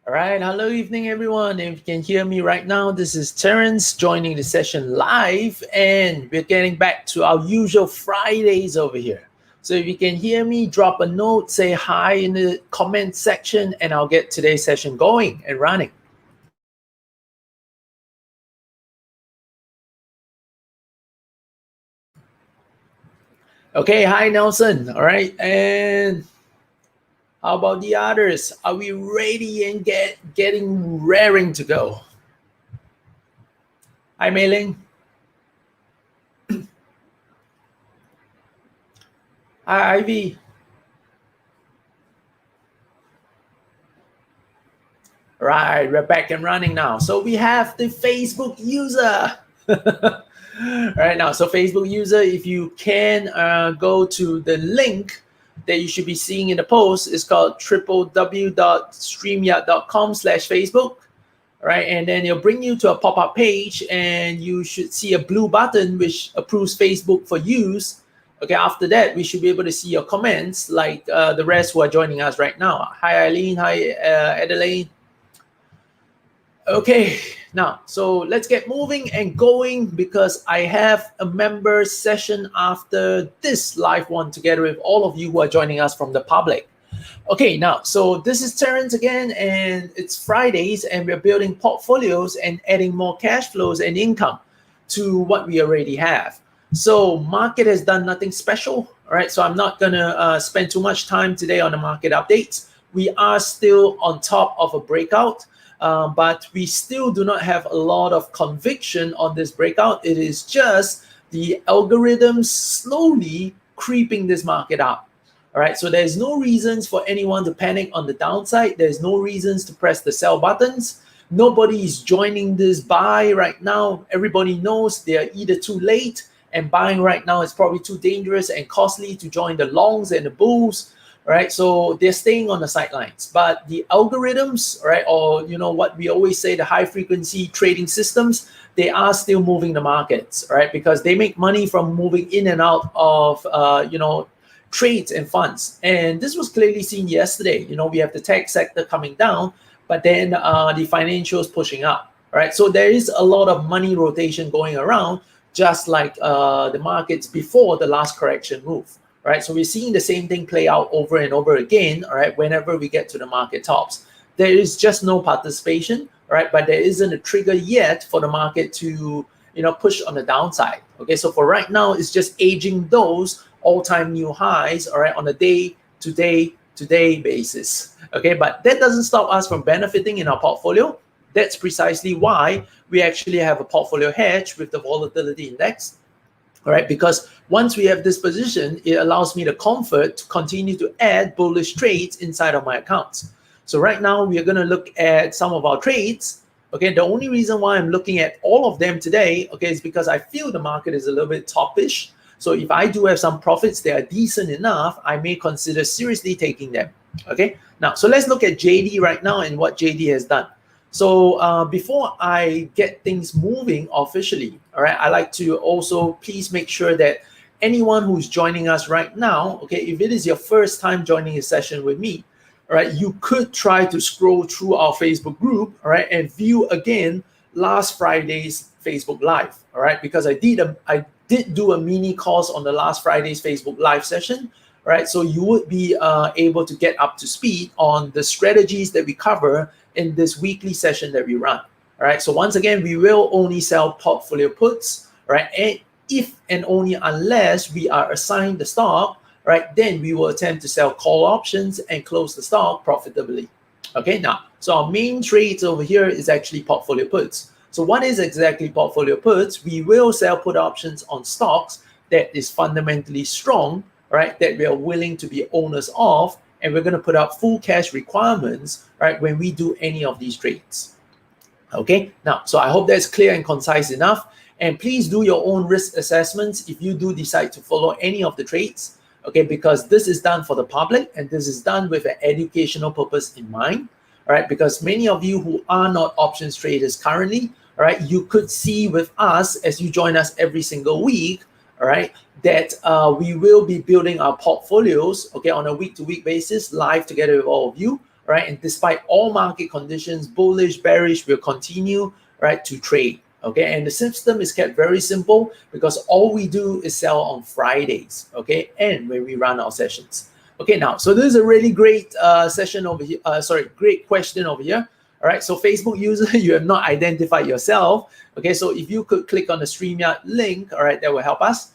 All right, hello, evening, everyone. If you can hear me right now, this is Terence joining the session live, and we're getting back to our usual Fridays over here. So if you can hear me, drop a note, say hi in the comment section, and I'll get today's session going and running. Okay, hi, Nelson. All right, and how about the others? Are we ready and getting raring to go? Hi, Mei-Ling. Hi, Ivy. Right, we're back and running now. So we have the Facebook user. Right now, so Facebook user, if you can go to the link that you should be seeing in the post, it's called www.streamyard.com/Facebook. Right, and then it'll bring you to a pop-up page, and you should see a blue button which approves Facebook for use. Okay, after that, we should be able to see your comments like the rest who are joining us right now. Hi, Eileen. Hi, Adelaide. Okay, now, so let's get moving and going because I have a member session after this live one together with all of you who are joining us from the public. Okay, now, so this is Terence again, and it's Fridays, and we're building portfolios and adding more cash flows and income to what we already have. So market has done nothing special, all right? So I'm not gonna spend too much time today on the market updates. We are still on top of a breakout. But we still do not have a lot of conviction on this breakout. It is just the algorithms slowly creeping this market up. All right, so there's no reasons for anyone to panic on the downside. There's no reasons to press the sell buttons. Nobody is joining this buy right now. Everybody knows they are either too late, and buying right now is probably too dangerous and costly to join the longs and the bulls. Right, so they're staying on the sidelines, but the algorithms, right, or what we always say, the high frequency trading systems, they are still moving the markets, right, because they make money from moving in and out of trades and funds. And this was clearly seen yesterday. We have the tech sector coming down, but then the financials pushing up, right? So there is a lot of money rotation going around, just like the markets before the last correction move. Right, so we're seeing the same thing play out over and over again, all right, whenever we get to the market tops. There is just no participation, right, but there isn't a trigger yet for the market to, push on the downside. Okay, so for right now, it's just aging those all-time new highs, all right, on a day-to-day basis. Okay, but that doesn't stop us from benefiting in our portfolio. That's precisely why we actually have a portfolio hedge with the volatility index. All right, because once we have this position, it allows me the comfort to continue to add bullish trades inside of my accounts. So right now, we are going to look at some of our trades. Okay, the only reason why I'm looking at all of them today, okay, is because I feel the market is a little bit topish. So if I do have some profits that are decent enough, I may consider seriously taking them. Okay, now, so let's look at JD right now and what JD has done. So before I get things moving officially, all right, I like to also please make sure that anyone who's joining us right now, okay, if it is your first time joining a session with me, all right, you could try to scroll through our Facebook group, all right, and view again last Friday's Facebook Live, all right, because I did do a mini course on the last Friday's Facebook Live session, right? So you would be able to get up to speed on the strategies that we cover in this weekly session that we run. All right, so once again, we will only sell portfolio puts, right? And if and only unless we are assigned the stock, right, then we will attempt to sell call options and close the stock profitably. Okay, now, so our main trades over here is actually portfolio puts. So what is exactly portfolio puts? We will sell put options on stocks that is fundamentally strong, right, that we are willing to be owners of, and we're going to put up full cash requirements, right, when we do any of these trades. Okay, now, so I hope that's clear and concise enough. And please do your own risk assessments if you do decide to follow any of the trades, okay, because this is done for the public and this is done with an educational purpose in mind, all right, because many of you who are not options traders currently, all right, you could see with us as you join us every single week, all right, that we will be building our portfolios, okay, on a week-to-week basis, live together with all of you, right? And despite all market conditions, bullish, bearish, we'll continue, right, to trade. Okay, and the system is kept very simple because all we do is sell on Fridays, okay, and when we run our sessions. Okay, now, so this is a really great session over here. Great question over here. All right, so Facebook user, you have not identified yourself. Okay, so if you could click on the StreamYard link, all right, that will help us.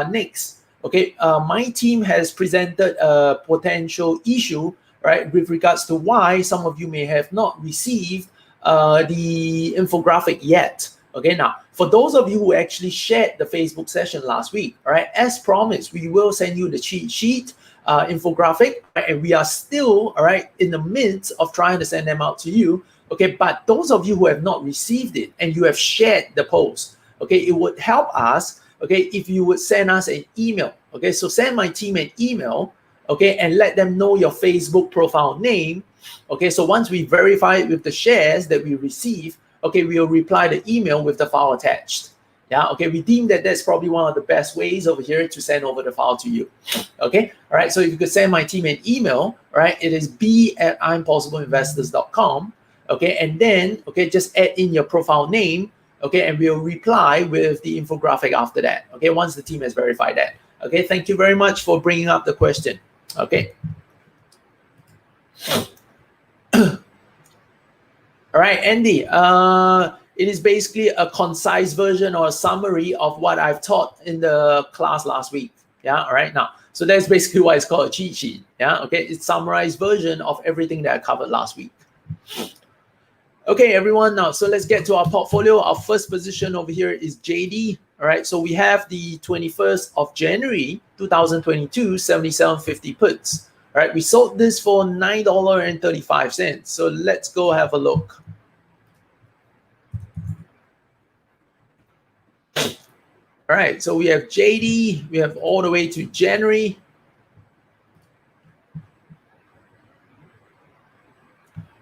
Next, okay, my team has presented a potential issue, right, with regards to why some of you may have not received the infographic yet. Okay, now, for those of you who actually shared the Facebook session last week, all right, as promised, we will send you the cheat sheet infographic, right, and we are still, all right, in the midst of trying to send them out to you. Okay, but those of you who have not received it and you have shared the post, okay, it would help us, okay, if you would send us an email. Okay, so send my team an email, okay, and let them know your Facebook profile name. Okay, so once we verify it with the shares that we receive, okay, we'll reply the email with the file attached. Yeah, okay, we deem that that's probably one of the best ways over here to send over the file to you. Okay, all right, so if you could send my team an email, all right, it is b@impossibleinvestors.com. Okay, and then, okay, just add in your profile name, okay, and we'll reply with the infographic after that, okay, once the team has verified that. Okay, thank you very much for bringing up the question. Okay. All right, Andy, it is basically a concise version or a summary of what I've taught in the class last week. Yeah, all right, now, so that's basically why it's called a cheat sheet. Yeah, okay, it's summarized version of everything that I covered last week. Okay, everyone, now, so let's get to our portfolio. Our first position over here is JD. All right, so we have the 21st of January, 2022, 77.50 puts. All right, we sold this for $9.35. So let's go have a look. All right, so we have JD, we have all the way to January.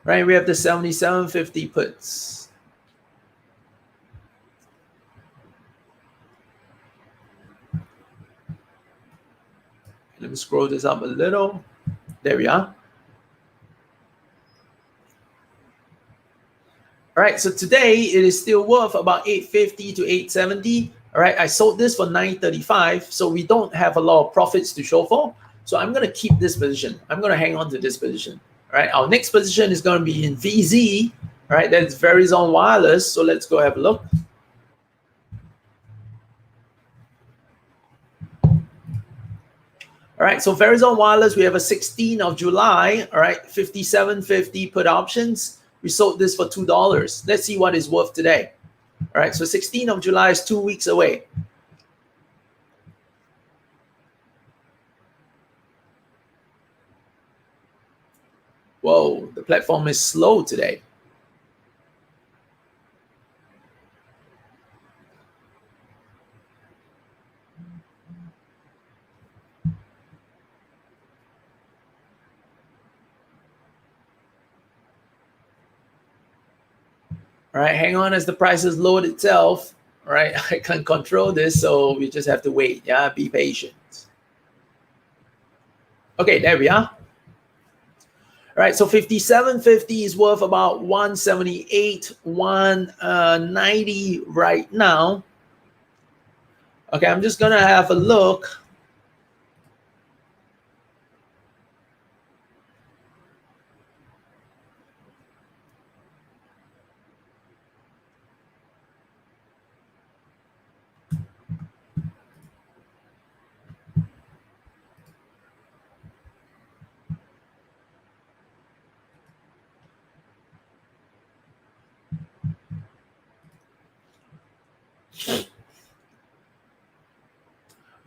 Right, we have the 77.50 puts. Let me scroll this up a little. There we are. All right, so today it is still worth about 850 to 870. All right, I sold this for 935, so we don't have a lot of profits to show for. So I'm going to keep this position. I'm going to hang on to this position. All right, our next position is going to be in VZ. All right, that's Verizon Wireless. So let's go have a look. All right, so Verizon Wireless, we have a 16th of July. All right, 57.50 put options. We sold this for $2. Let's see what it's worth today. All right, so 16th of July is 2 weeks away. Whoa, the platform is slow today. All right, hang on as the prices load itself. All right, I can't control this, so we just have to wait. Yeah, be patient. Okay, there we are. All right, so 57.50 is worth about 178, 190 right now. Okay, I'm just gonna have a look.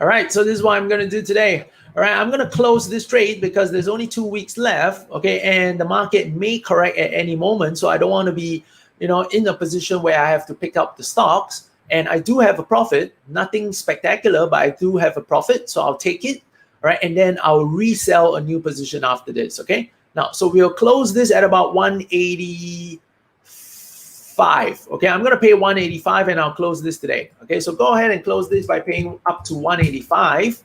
All right, so this is what I'm going to do today. All right, I'm going to close this trade because there's only 2 weeks left, okay, and the market may correct at any moment, so I don't want to be, in a position where I have to pick up the stocks, and I do have a profit, nothing spectacular, but I do have a profit, so I'll take it, all right, and then I'll resell a new position after this, okay? Now, so we'll close this at about 185. Okay, I'm going to pay 185 and I'll close this today. Okay, so go ahead and close this by paying up to 185.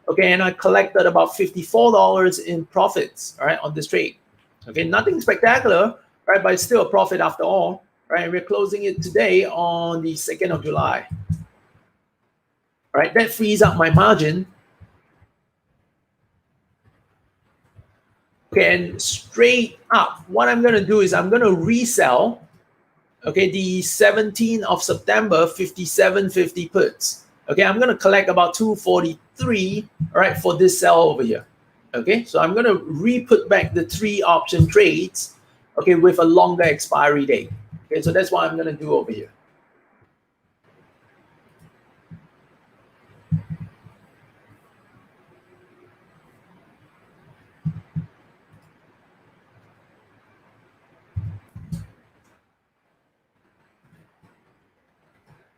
Okay, and I collected about $54 in profits, all right, on this trade. Okay, nothing spectacular, right? But it's still a profit after all, right? And we're closing it today on the 2nd of July. Right, that frees up my margin. Okay, and straight up, what I'm going to do is I'm going to resell, okay, the 17th of September 57.50 puts. Okay, I'm going to collect about 243, right, for this sell over here. Okay, so I'm going to re-put back the 3 option trades, okay, with a longer expiry date. Okay, so that's what I'm going to do over here.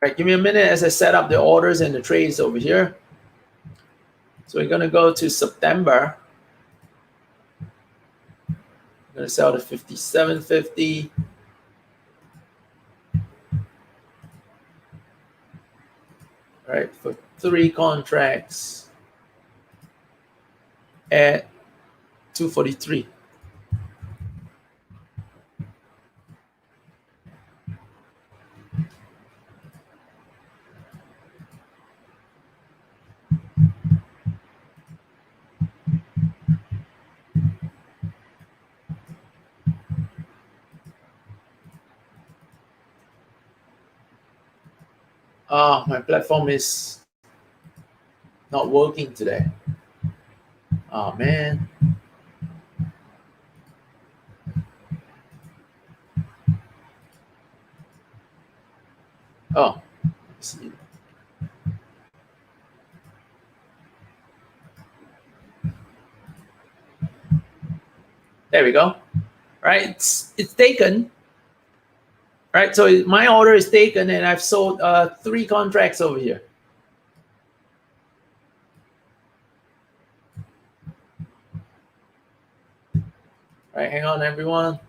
Right, give me a minute as I set up the orders and the trades over here. So we're going to go to September. I'm going to sell the 57.50. Right, for 3 contracts at 243. Oh, my platform is not working today. Oh man. Oh, let's see. There we go. Right, it's taken. Right, so my order is taken, and I've sold 3 contracts over here. Right, hang on, everyone.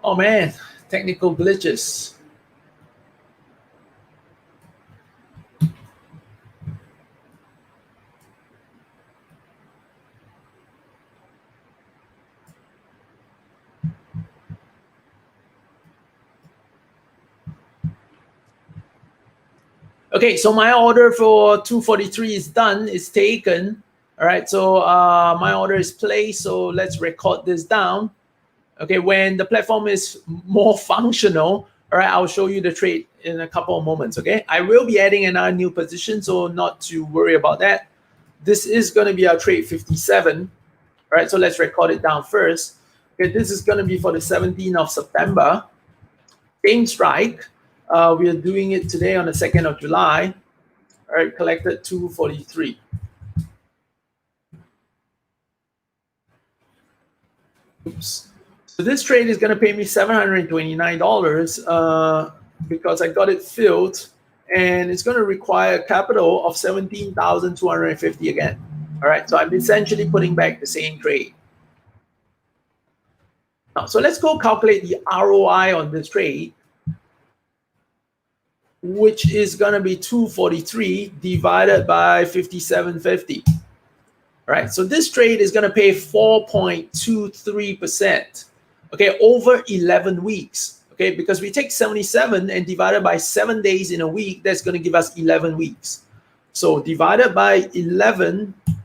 Oh man, technical glitches. Okay, so my order for 243 is done. It's taken. All right, so my order is placed. So let's record this down. Okay, when the platform is more functional, all right, I'll show you the trade in a couple of moments. Okay, I will be adding another new position, so not to worry about that. This is going to be our trade 57. All right, so let's record it down first. Okay, this is going to be for the 17th of September. Same strike. We are doing it today on the 2nd of July. All right, collected 243. Oops. So this trade is going to pay me $729 because I got it filled, and it's going to require a capital of $17,250 again. All right, so I'm essentially putting back the same trade. Now, so let's go calculate the ROI on this trade, which is going to be 243 divided by 57.50. All right, so this trade is going to pay 4.23%, okay, over 11 weeks, okay, because we take 77 and divided by 7 days in a week, that's going to give us 11 weeks. So divided by 11, all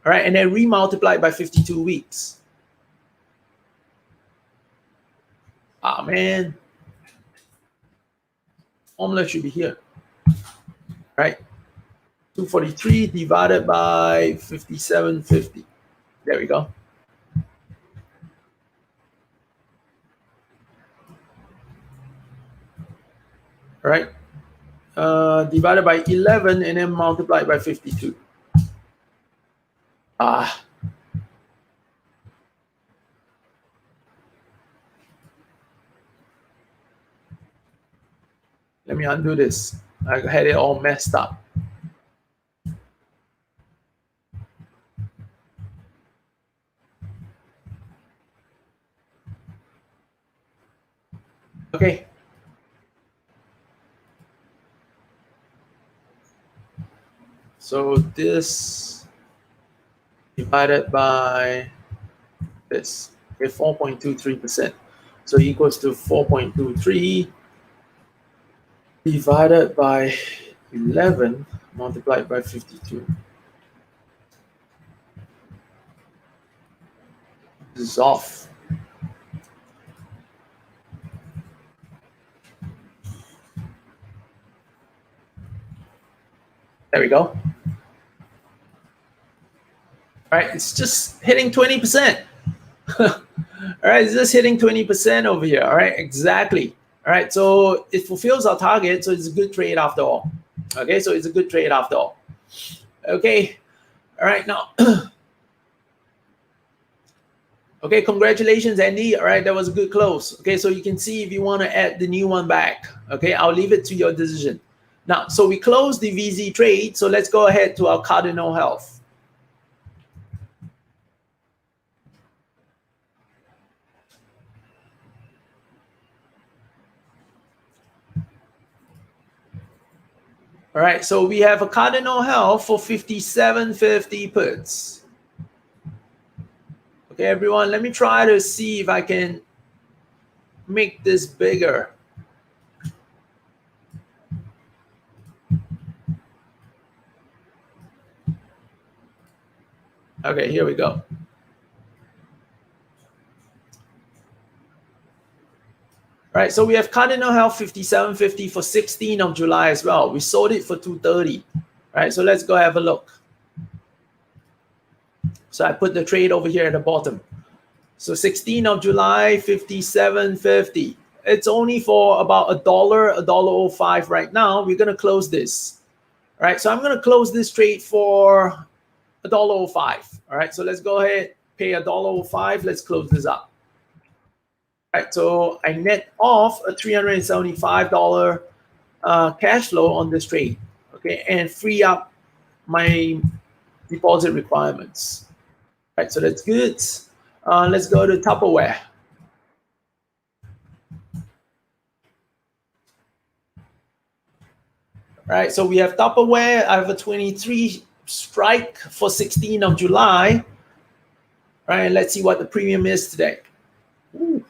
right, and then remultiplied by 52 weeks. Ah, man. Formula should be here, right? 243 divided by 57.50. There we go. All right, divided by 11 and then multiplied by 52. Let me undo this. I had it all messed up. Okay. So this divided by this, okay, 4.23%. So equals to 4.23 divided by 11 multiplied by 52. This is off. There we go. All right, it's just hitting 20%. All right, it's just hitting 20% over here. All right, exactly. All right, so it fulfills our target, so it's a good trade after all. Okay, so it's a good trade after all. Okay, all right, now. Okay, congratulations, Andy. All right, that was a good close. Okay, so you can see if you want to add the new one back. Okay, I'll leave it to your decision. Now, so we closed the VZ trade, so let's go ahead to our Cardinal Health. All right, so we have a Cardinal Health for 57.50 puts. Okay, everyone, let me try to see if I can make this bigger. Okay, here we go. All right, so we have Cardinal Health 57.50 for 16th of July as well. We sold it for 230. All right, so let's go have a look. So I put the trade over here at the bottom. So 16th of July, 57.50. It's only for about $1.05 right now. We're gonna close this. All right, so I'm gonna close this trade for $1.05. All right, so let's go ahead, pay $1.05. Let's close this up. All right, so I net off a $375 cash flow on this trade, okay, and free up my deposit requirements. All right, so that's good. Let's go to Tupperware. All right, so we have Tupperware. I have a 23 strike for 16th of July. All right, let's see what the premium is today. Ooh.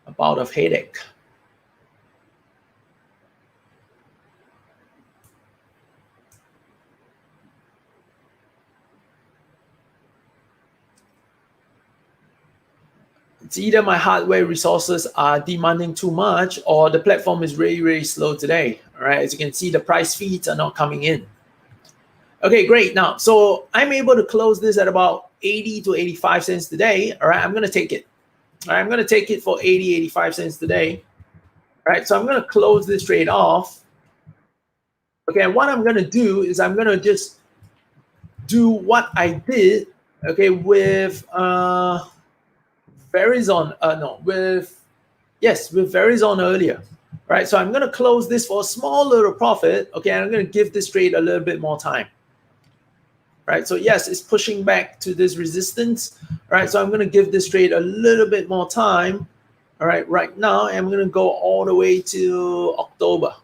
A bout of headache. It's either my hardware resources are demanding too much or the platform is really, really slow today. All right, as you can see, the price feeds are not coming in. Okay, great. Now, so I'm able to close this at about 80 to 85 cents today. All right, I'm going to take it. All right, I'm going to take it for 80, 85 cents today. All right, so I'm going to close this trade off. Okay, and what I'm going to do is I'm going to just do what I did, okay, with Verizon, with Verizon earlier, right? So I'm going to close this for a small little profit, okay, and I'm going to give this trade a little bit more time, right? So yes, it's pushing back to this resistance, right? So I'm going to give this trade a little bit more time, all right? Right now, I'm going to go all the way to October.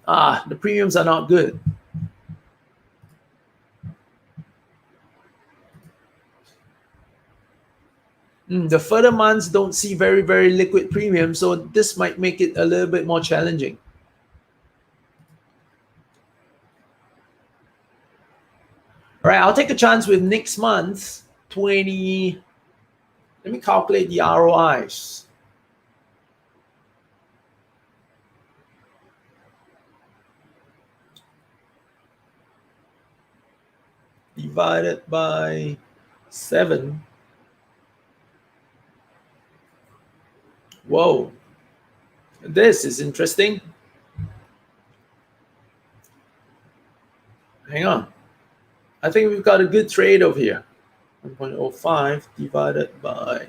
The premiums are not good. The further months don't see very, very liquid premium, so this might make it a little bit more challenging. All right, I'll take a chance with next month, 20. Let me calculate the ROIs. Divided by 7. Whoa. This is interesting. Hang on. I think we've got a good trade over here. 1.05 divided by...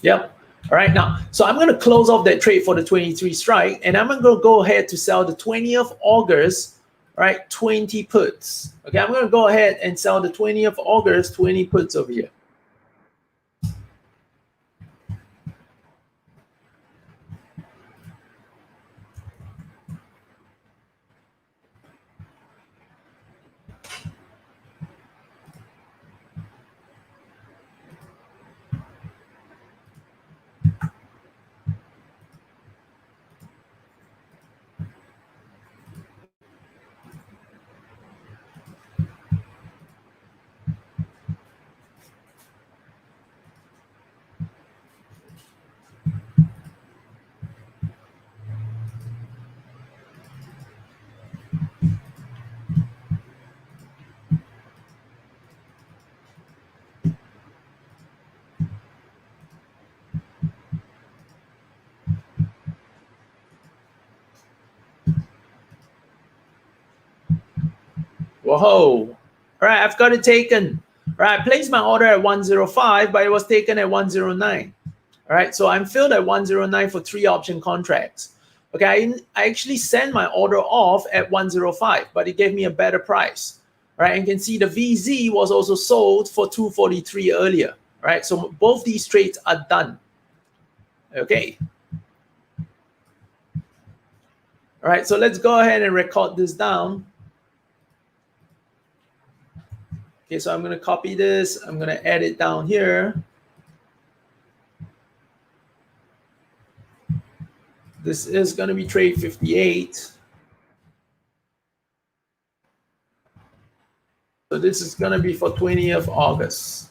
Yep. All right, now, so I'm going to close off that trade for the 23 strike, and I'm going to go ahead to sell the 20th of August, all right, 20 puts. Okay, I'm going to go ahead and sell the 20th of August, 20 puts over here. Whoa. All right, I've got it taken. All right, I placed my order at 105, but it was taken at 109. All right, so I'm filled at 109 for 3 option contracts. Okay, I actually sent my order off at 105, but it gave me a better price. All right, and you can see the VZ was also sold for 243 earlier. All right, so both these trades are done. Okay. All right, so let's go ahead and record this down. Okay, so I'm going to copy this. I'm going to add it down here. This is going to be trade 58. So this is going to be for 20th of August.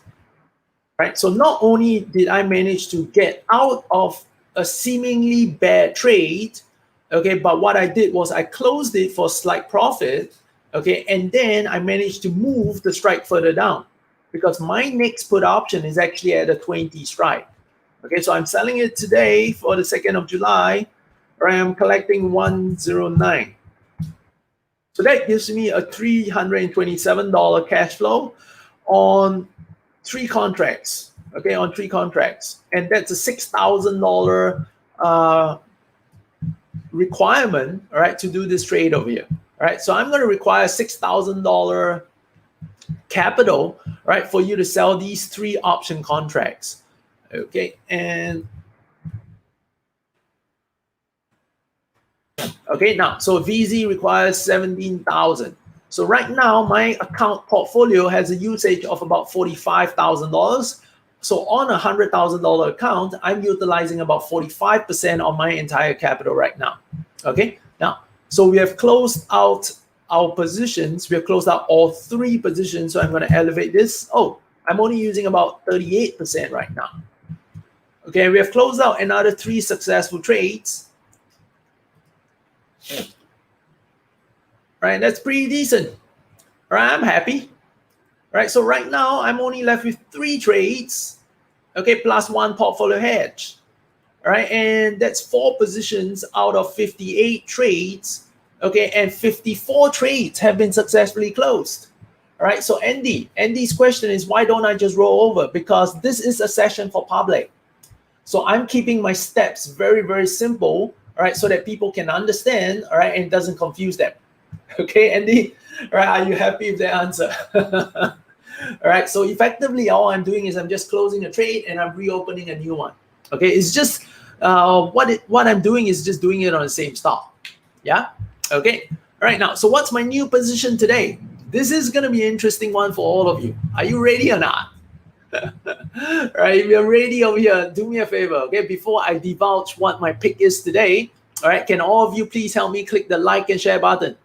Right? So not only did I manage to get out of a seemingly bad trade, okay, but what I did was I closed it for slight profit, okay, and then I managed to move the strike further down because my next put option is actually at a 20 strike. Okay, so I'm selling it today for the 2nd of July, where I am collecting 109. So that gives me a $327 cash flow on 3 contracts. Okay, on 3 contracts, and that's a $6,000 requirement, all right, to do this trade over here. All right, so I'm going to require $6,000 capital, right, for you to sell these 3 option contracts. Okay, and okay, now, so VZ requires 17,000. So right now, my account portfolio has a usage of about $45,000. So on a $100,000 account, I'm utilizing about 45% of my entire capital right now. Okay, now, so we have closed out our positions. We have closed out all 3 positions. So I'm going to elevate this. Oh, I'm only using about 38% right now. Okay, we have closed out another 3 successful trades. Right, that's pretty decent. Right, I'm happy. Right, so right now I'm only left with 3 trades, okay, plus 1 portfolio hedge. All right, and that's 4 positions out of 58 trades, okay, and 54 trades have been successfully closed. All right, so Andy's question is, why don't I just roll over? Because this is a session for public. So I'm keeping my steps very, very simple, all right, so that people can understand, all right, and it doesn't confuse them. Okay, Andy, all right, are you happy with the answer? All right, so effectively all I'm doing is I'm just closing a trade and I'm reopening a new one. Okay, it's just what I'm doing is just doing it on the same stock. Yeah, okay. All right, now, so what's my new position today? This is going to be an interesting one for all of you. Are you ready or not? All right, if you're ready over here, do me a favor, okay? Before I divulge what my pick is today, all right, can all of you please help me click the like and share button?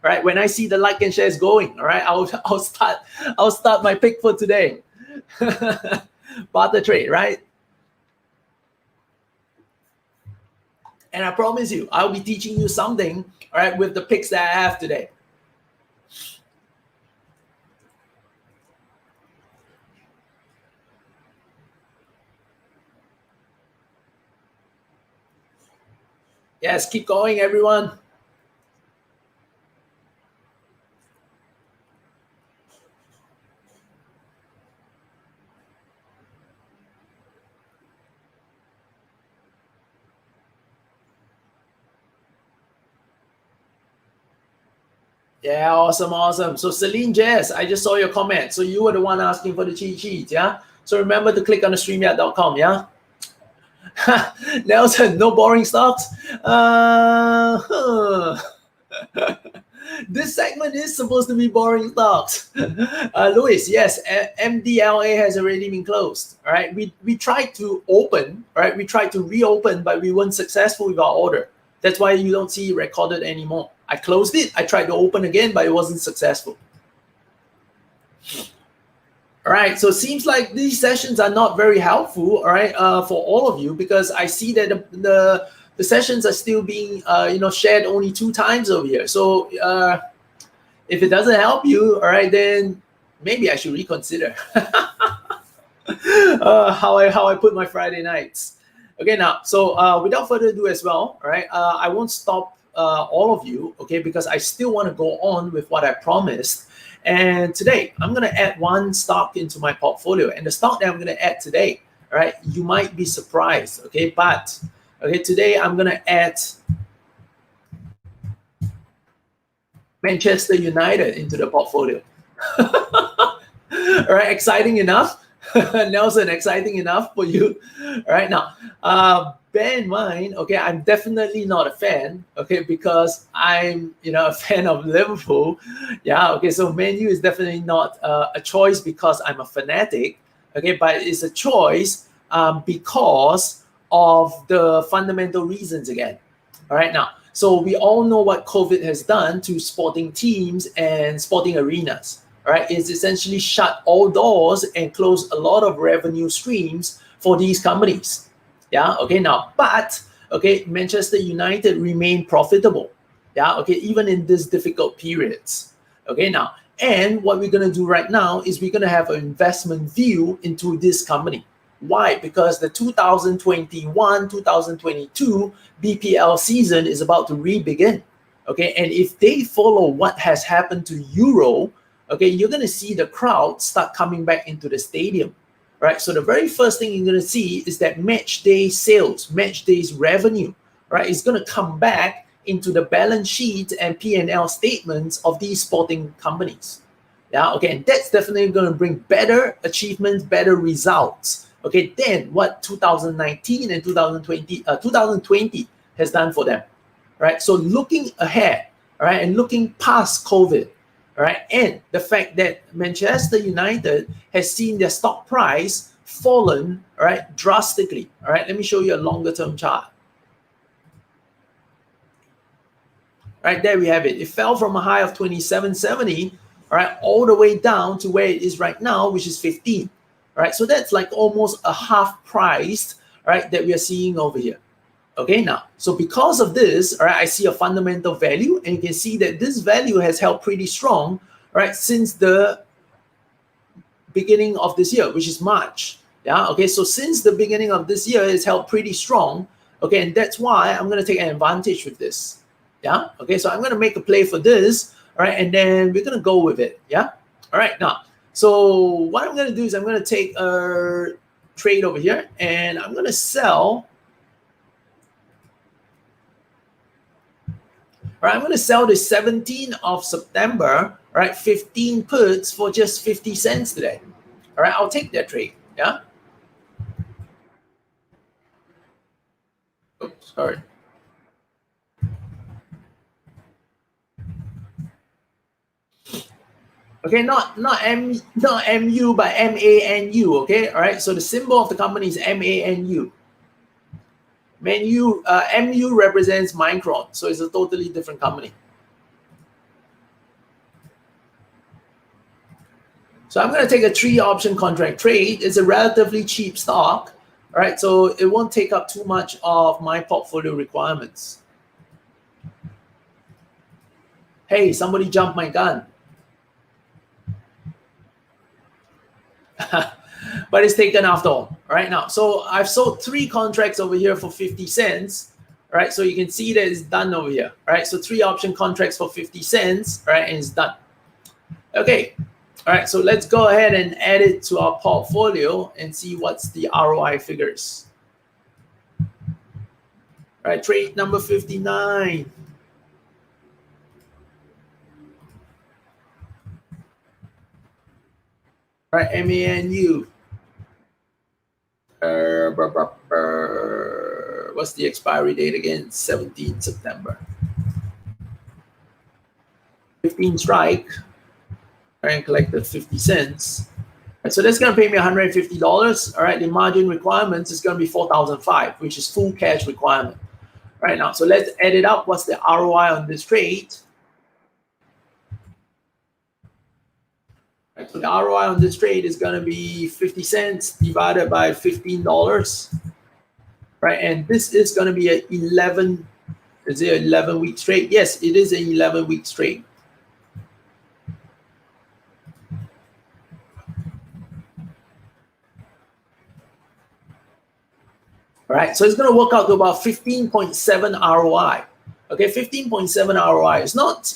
All right, when I see the like and shares going, all right, I'll start my pick for today. Barter trade, right? And I promise you, I'll be teaching you something, all right, with the picks that I have today. Yes, keep going, everyone. Yeah, awesome. So Celine Jess, I just saw your comment. So you were the one asking for the cheat sheet, yeah? So remember to click on the streamyard.com, yeah? Nelson, no boring stocks. This segment is supposed to be boring stocks. Louis, yes, MDLA has already been closed. All right, we tried to open, all right, we tried to reopen, but we weren't successful with our order. That's why you don't see it recorded anymore. I closed it. I tried to open again, but it wasn't successful. All right, so it seems like these sessions are not very helpful, all right, for all of you, because I see that the sessions are still being shared only 2 times over here. So if it doesn't help you, all right, then maybe I should reconsider how I put my Friday nights. Okay, now, so without further ado as well, all right, I won't stop all of you, okay, because I still want to go on with what I promised. And today, I'm going to add one stock into my portfolio. And the stock that I'm going to add today, all right, you might be surprised, okay, but, okay, today I'm going to add Manchester United into the portfolio. All right, exciting enough? Nelson, exciting enough for you? All right, now, bear in mind, okay, I'm definitely not a fan, okay, because I'm, a fan of Liverpool. Yeah, okay, so Man U is definitely not a choice because I'm a fanatic, okay, but it's a choice because of the fundamental reasons again. All right, now, so we all know what COVID has done to sporting teams and sporting arenas. All right, it's essentially shut all doors and closed a lot of revenue streams for these companies. Yeah, okay, now, but, okay, Manchester United remain profitable. Yeah, okay, even in these difficult periods. Okay, now, and what we're going to do right now is we're going to have an investment view into this company. Why? Because the 2021-2022 BPL season is about to re-begin. Okay, and if they follow what has happened to Euro, okay, you're going to see the crowd start coming back into the stadium, right? So the very first thing you're going to see is that match day sales, match day's revenue, right, is going to come back into the balance sheet and P&L statements of these sporting companies. Yeah, okay, and that's definitely going to bring better achievements, better results, okay, than what 2019 and 2020 has done for them, right? So looking ahead, all right, and looking past COVID, all right, and the fact that Manchester United has seen their stock price fallen, all right, drastically. All right, let me show you a longer term chart. Right there we have it. It fell from a high of 27.70, all right, all the way down to where it is right now, which is 15. All right, so that's like almost a half price, right, that we are seeing over here. Okay, now, so because of this, all right, I see a fundamental value, and you can see that this value has held pretty strong, right, since the beginning of this year, which is March. Yeah, okay, so since the beginning of this year, it's held pretty strong. Okay, and that's why I'm going to take an advantage with this. Yeah, okay, so I'm going to make a play for this, all right, and then we're going to go with it. Yeah, all right, now, so what I'm going to do is I'm going to take a trade over here, and I'm going to sell. All right, I'm going to sell the 17th of September, all right, 15 puts for just 50 cents today. All right, I'll take that trade. Yeah. Oops, sorry. Okay, not MU, but MANU. Okay, all right. So the symbol of the company is MANU. MU represents Micron, so it's a totally different company. So I'm going to take a 3 option contract trade. It's a relatively cheap stock, all right, so it won't take up too much of my portfolio requirements. Hey, somebody jumped my gun. But it's taken after all. All right, now, so I've sold 3 contracts over here for 50 cents. All right, so you can see that it's done over here. All right, so 3 option contracts for 50 cents. All right, and it's done. Okay. All right, so let's go ahead and add it to our portfolio and see what's the ROI figures. All right, trade number 59. All right, MANU. What's the expiry date again? 17 September. 15 strike. And collected 50 cents. Right, so that's going to pay me $150. All right, the margin requirements is going to be $4,005, which is full cash requirement. Right now, so let's add it up. What's the ROI on this trade? Right, so the ROI on this trade is going to be 50 cents divided by $15. Right, and this is going to be an 11. Is it an 11-week trade? Yes, it is an 11-week trade. All right, so it's going to work out to about 15.7 ROI. Okay, 15.7 ROI. It's not,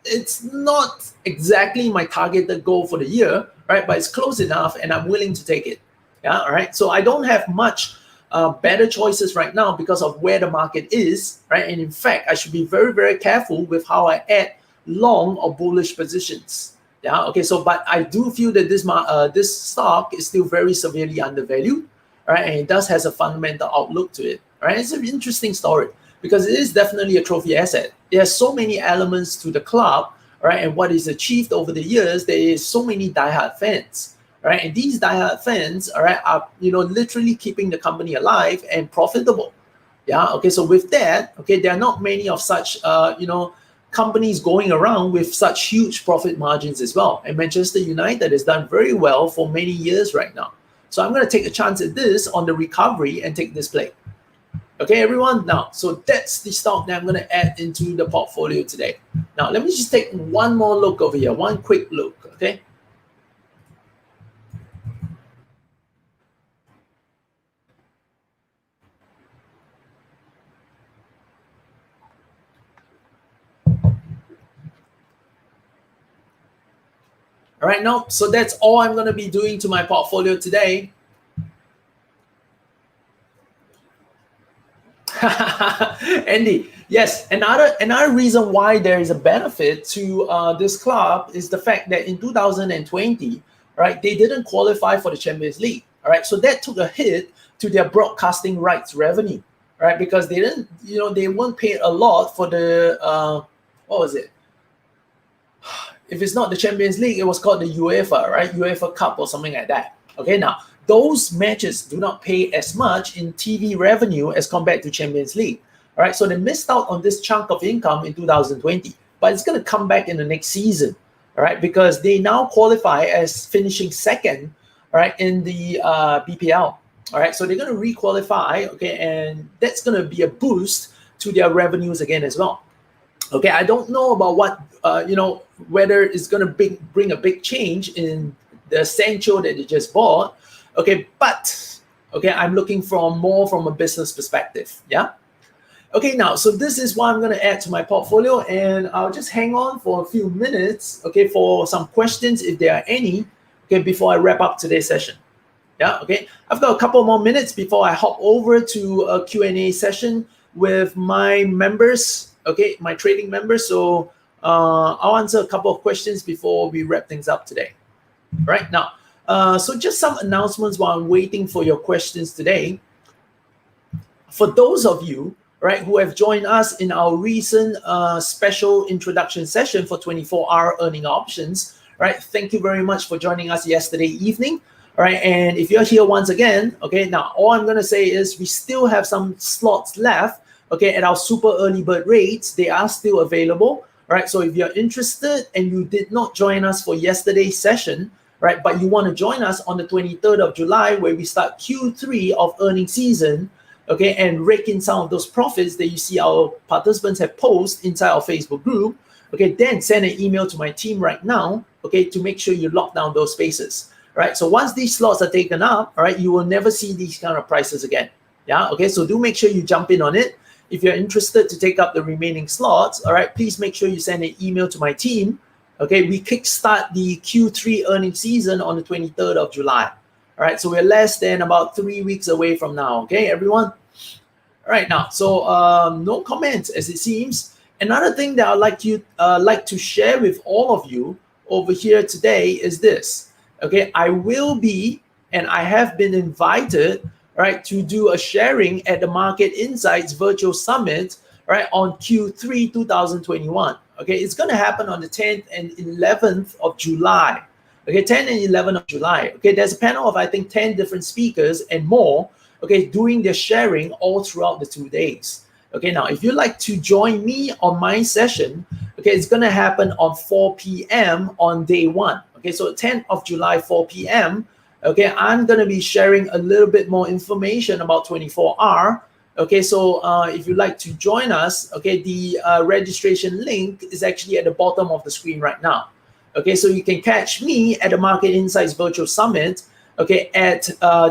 it's not exactly my targeted goal for the year, right? But it's close enough, and I'm willing to take it. Yeah, all right. So I don't have much better choices right now because of where the market is, right? And in fact, I should be very, very careful with how I add long or bullish positions. Yeah, okay. So, but I do feel that this stock is still very severely undervalued. Right, and it does has a fundamental outlook to it. Right, it's an interesting story because it is definitely a trophy asset. There are so many elements to the club, right, and what is achieved over the years. There is so many diehard fans, right, and these diehard fans, all right, are literally keeping the company alive and profitable. Yeah, okay. So with that, okay, there are not many of such companies going around with such huge profit margins as well. And Manchester United has done very well for many years right now. So I'm going to take a chance at this on the recovery and take this play. Okay, everyone? Now, so that's the stock that I'm going to add into the portfolio today. Now, let me just take one more look over here, one quick look, okay? All right, now, so that's all I'm going to be doing to my portfolio today. Andy, yes, another reason why there is a benefit to this club is the fact that in 2020, right, they didn't qualify for the Champions League. All right, so that took a hit to their broadcasting rights revenue, right, because they didn't, they weren't paid a lot for the what was it? If it's not the Champions League, it was called the UEFA, right? UEFA Cup or something like that. Okay, now those matches do not pay as much in TV revenue as compared to Champions League. All right, so they missed out on this chunk of income in 2020, but it's going to come back in the next season. All right, because they now qualify as finishing second, all right, in the BPL. All right, so they're going to re-qualify, okay, and that's going to be a boost to their revenues again as well. Okay, I don't know about what, whether it's going to bring a big change in the Sancho that they just bought. Okay, but, okay, I'm looking more from a business perspective, yeah? Okay, now, so this is what I'm going to add to my portfolio, and I'll just hang on for a few minutes, okay, for some questions if there are any, okay, before I wrap up today's session. Yeah, okay. I've got a couple more minutes before I hop over to a Q&A session with my members, okay, my trading members. So I'll answer a couple of questions before we wrap things up today. Right now, so just some announcements while I'm waiting for your questions today. For those of you, right, who have joined us in our recent special introduction session for 24-hour earning options, right, thank you very much for joining us yesterday evening. All right, and if you're here once again, okay, now all I'm going to say is we still have some slots left, okay, at our super early bird rates. They are still available. All right, so if you're interested and you did not join us for yesterday's session, right, but you want to join us on the 23rd of July where we start Q3 of earning season, okay, and rake in some of those profits that you see our participants have posted inside our Facebook group, okay, then send an email to my team right now, okay, to make sure you lock down those spaces. Right, so once these slots are taken up, all right, you will never see these kind of prices again. Yeah, okay, so do make sure you jump in on it. if you're interested to take up the remaining slots, all right, please make sure you send an email to my team. Okay, we kickstart the Q3 earnings season on the 23rd of July. All right, so we're less than about 3 weeks away from now. Okay, everyone. All right, now, so no comments as it seems. Another thing that I'd like to share with all of you over here today is this. Okay, I will be, and I have been invited, right, to do a sharing at the Market Insights Virtual Summit, right, on Q3 2021. Okay, it's going to happen on the 10th and 11th of July. Okay, 10 and 11 of July. Okay, there's a panel of, I think, 10 different speakers and more, okay, doing their sharing all throughout the 2 days. Okay, now, if you'd like to join me on my session, okay, it's going to happen on 4 p.m. on day one. Okay, so 10th of July, 4 p.m., okay, I'm going to be sharing a little bit more information about 24R. Okay, so if you'd like to join us, okay, the registration link is actually at the bottom of the screen right now. Okay, so you can catch me at the Market Insights Virtual Summit, okay, at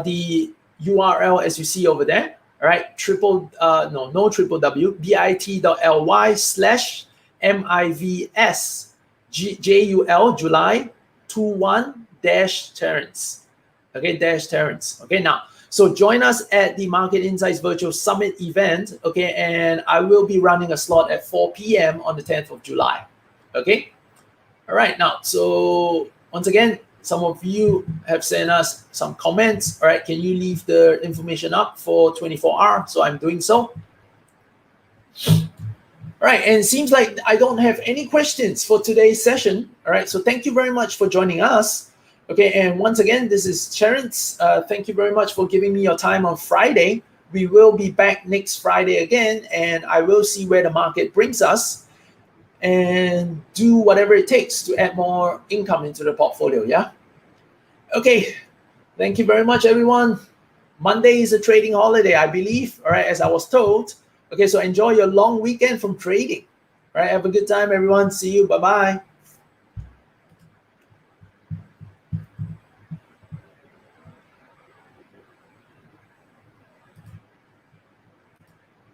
the URL as you see over there. All right, bit.ly/MIVSJUL July 21-Terence. Okay, Terence. Okay, now, so join us at the Market Insights Virtual Summit event. Okay, and I will be running a slot at 4 p.m. on the 10th of July. Okay, all right, now, so once again, some of you have sent us some comments. All right, can you leave the information up for 24R? So I'm doing so. All right, and it seems like I don't have any questions for today's session. All right, so thank you very much for joining us. Okay, and once again, this is Terence. Thank you very much for giving me your time on Friday. We will be back next Friday again, and I will see where the market brings us and do whatever it takes to add more income into the portfolio, yeah? Okay, thank you very much, everyone. Monday is a trading holiday, I believe, all right, as I was told. Okay, so enjoy your long weekend from trading. All right, have a good time, everyone. See you. Bye-bye.